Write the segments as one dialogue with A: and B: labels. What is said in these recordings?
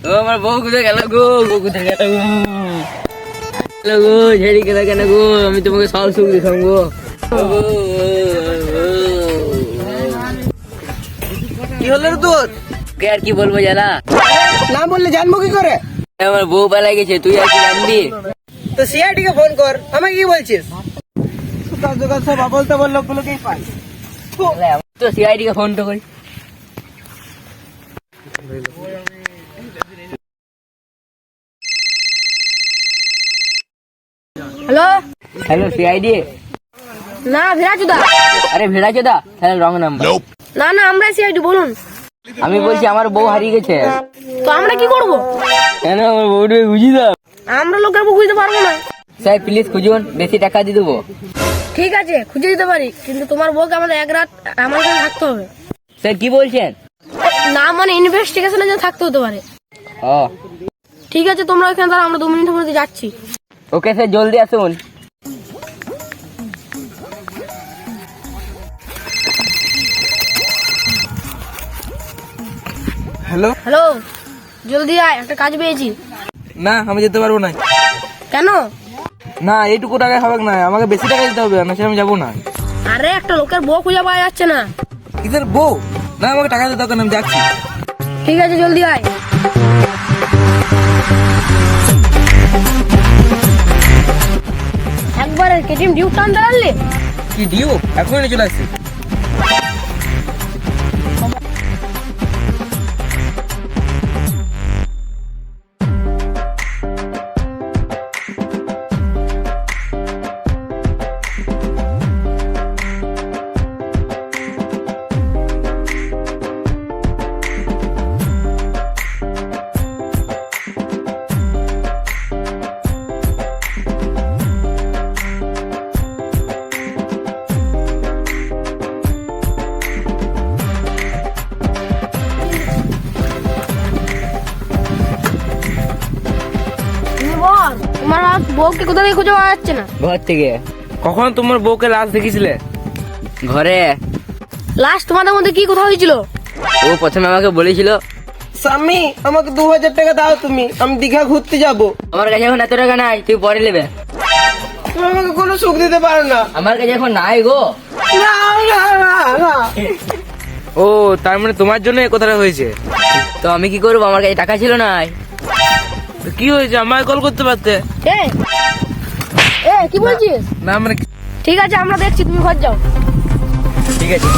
A: ও আমার বউ কোথায় গেল গো? বউ কোথায় গেল গো? হ্যালো গো, ঝেড়ি গেল কেন গো? আমি তোমাকে সব সুখ দিতাম গো।
B: কি হলো রে তোর?
A: কে আর কি বলবো জানা?
B: না বললে জানবো কি করে?
A: আমার বউ পালাই গেছে, তুই আর কি জানবি?
B: তো সিআইডি কে ফোন কর। আমাকে কি বলছিস? সকাল সকাল সব বলতে বললো গুলোকেই পাই।
A: তো সিআইডি কে ফোন তো করি।
C: Hello,
A: hello CID.
C: না ভিরাজুদা।
A: আরে ভেড়াচোদা, তাহলে রং নাম্বার।
C: না না, আমরা সিআইডি, বলুন।
A: আমি বলছি আমার বউ হারিয়ে গেছে।
C: তো আমরা কি করব?
A: কেন আমার বউটাকে বুঝিয়ে দাও।
C: আমরা লোকের মুখ বুঝতে পারবো না।
A: স্যার প্লিজ খুঁজুন, বেশি টাকা দিয়ে দেবো।
C: ঠিক আছে, খুঁজে দিতে পারি, কিন্তু তোমার বউকে আমাদের এক রাত আমার সাথে থাকতে হবে।
A: স্যার কি বলছেন?
C: না মানে ইনভেস্টিগেশনের জন্য থাকতে হতে পারে।
A: ও
C: ঠিক আছে, তোমরা ওখানে দাঁড়াও, আমরা 2 মিনিটের মধ্যে যাচ্ছি।
A: ওকে স্যার, জলদি আসুন।
B: হ্যালো।
C: হ্যালো, জলদি আয়, একটা কাজ পেয়েছি।
B: না আমি যেতে পারবো না।
C: কেন?
B: না এইটুকু টাকায় হবে না, আমাকে বেশি টাকা দিতে হবে, না সে আমি যাবো না।
C: আরে একটা লোকের বউ খুঁজে পাওয়া যাচ্ছে না।
B: কিসের বউ? না আমাকে টাকা দিতে হবে না, আমি যাচ্ছি।
C: ঠিক আছে, জলদি আয়। একবারে কেটিএম ডিউক টান দাঁড়ালে।
B: কি ডিউ? এখনই চলে আসছি।
C: তুমি বল, তোমার বউকে কোথা থেকে খুঁজে পাওয়া যাচ্ছে না?
A: ঘর থেকে।
B: কখন তোমার বউকে লাশ দেখেছিলে?
A: ঘরে।
C: লাস্ট তোমাদের মধ্যে কি কথা হয়েছিল?
A: ও প্রথমে আমাকে বলেছিল
B: স্বামী আমাকে 2000 টাকা দাও, তুমি আমি দীঘা ঘুরতে যাবো।
A: আমার কাছে এখন এত টাকা নাই, তুই পরে নেবে।
B: তুমি আমাকে কোনো সুখ দিতে পারো না।
A: আমার কাছে এখন নাই গো।
B: না, না, না, না। ও তার মানে তোমার জন্য এই কথাটা হয়েছে।
A: তো আমি কি করবো, আমার কাছে টাকা ছিল না।
B: তো কি হয়েছে, আমায় কল করতে পারতে।
C: এ এ কি বলছিস?
B: না মানে
C: ঠিক আছে, আমরা দেখছি, তুমি ঘর যাও।
A: ঠিক আছে।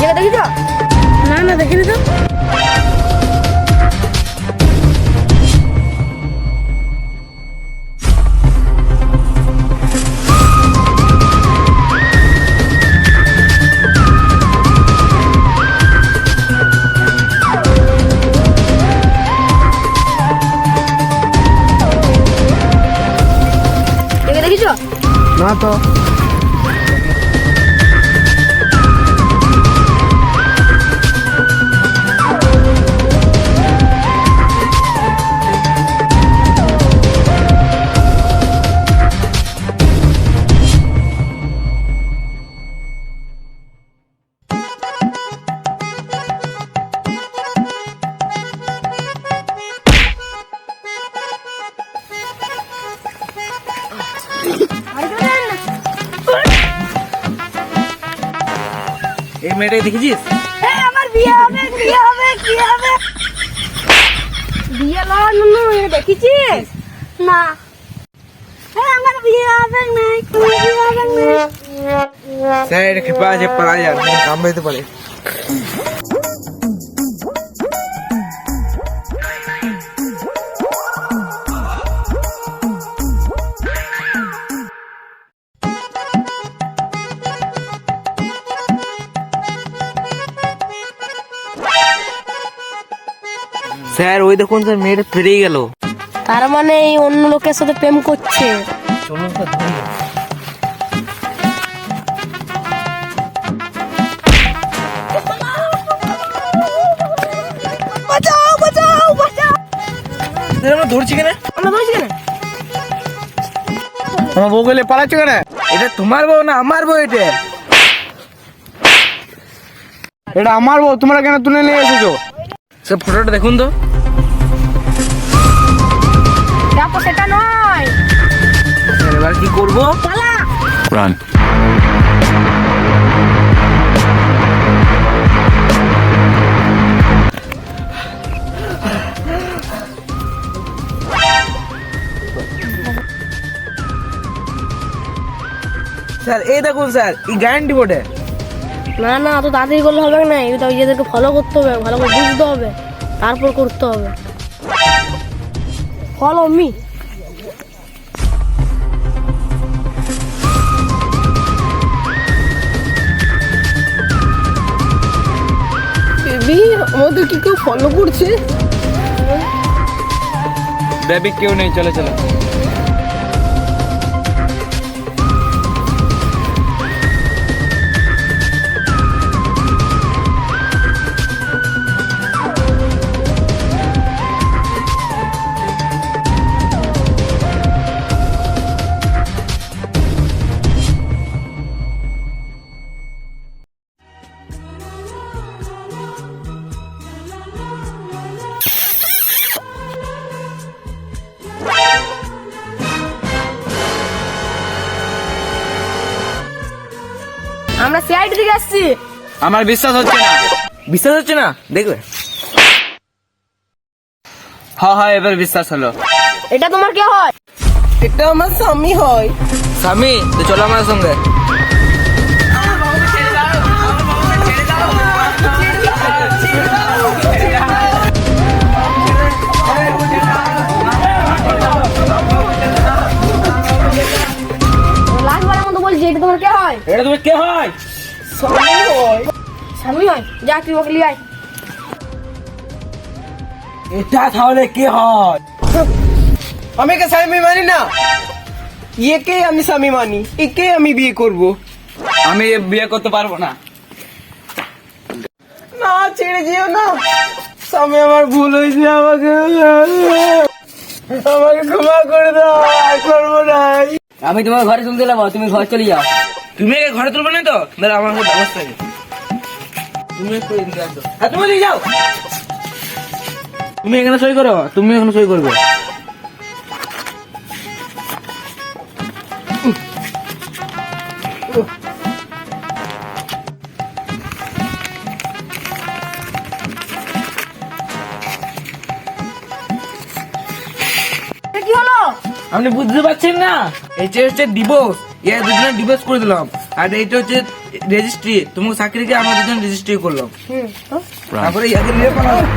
C: জায়গা দেখিছো? না না, দেখিনি তো। জায়গা দেখিছো?
B: না তো। এই মেয়েটাকে দেখেছিস?
C: আমার বিয়ে হবে, বিয়ে হবে, বিয়ে হবে। বিয়ে লওয়া নুনু দেখেছিস? না। আমার বিয়ে হবে না, বিয়ে হবে না।
B: স্যার এটা খেপা আছে, পালা যান, কাম হইতে পারে। স্যার ওই দেখুন স্যার, মেয়েটা ফিরেই গেল।
C: তার মানে এই অন্য লোকের সাথে প্রেম করছে।
B: চলুন তো ধরি।
C: বাঁচাও বাঁচাও বাঁচাও।
B: আমরা ধরছি কেন?
C: আমরা বলছি কেন?
B: আমার বউ গেলে পালাচ্ছ কেন? এটা তোমার বউ না আমার বউ? এটা আমার বউ, তোমরা কেন তুলে নিয়ে এসেছো? সে ফটোটা দেখুন তো।
C: দেখো সেটা নয়।
B: এবার কি করবো?
C: পালা।
D: Run.
B: স্যার এই দেখুন স্যার, এই গ্যারান্টি বোর্ডে।
C: না না, অত তাড়াতাড়ি করলে হবে না, এটা নিজেদেরকে ফলো করতে হবে, ভালো করে বুঝতে হবে, তারপর করতে হবে। Follow me. বেবি, আমাদের কি কেউ ফলো করছে?
B: বেবি কেউ নেই, চলো চলো।
C: আমরা সিআইডি থেকে আসছি।
B: আমার বিশ্বাস হচ্ছে না। বিশ্বাস হচ্ছে না? দেখবে। হ্যাঁ হ্যাঁ, এবার বিশ্বাস হলো।
C: এটা তোমার কে হয়?
B: এটা আমার স্বামী হয়। স্বামী তো চলো আমার সঙ্গে।
C: লাস্টবারের মতো বলছি, এটা তোমার কে হয়?
B: এটা তোমার কে হয়? স্বামী হয়।
C: স্বামী হয়? যা তুই ওকে লিয়ে আয়।
B: এটা তাহলে কে হয়? আমি কে স্বামী মানি না। একে আমি স্বামী মানি, একে আমি বিয়ে করব। আমি বিয়ে করতে পারবো না। না, ছেড়ে যেও না। স্বামী, আমার ভুল হয়েছে, আমাকে ক্ষমা করে দাও, আর করবো না।
A: আমি তোমার ঘরে তুলতে যাবো, তুমি ঘর চলে যাও।
B: তুমি একে ঘরে তুলবে না তো? দাঁড়া, আমার কাছে ব্যবস্থা নেই। তুমি একটু এদিকে আসো। হ্যাঁ, তুমি এদিকে যাও। তুমি এখানে সই করো, তুমি এখানে সই করবে।
C: এটা কি হলো?
B: আপনি বুঝতে পারছেন না? এটা হচ্ছে ডিভোর্স। এর দুজনে ডিভোর্স করে দিলাম। আর এটা হচ্ছে রেজিস্ট্রি। তোমার চাকরিকে আমরা দুজন রেজিস্ট্রি করলাম।
C: তো?
B: তারপরে ইয়াকে নিয়ে পালালাম।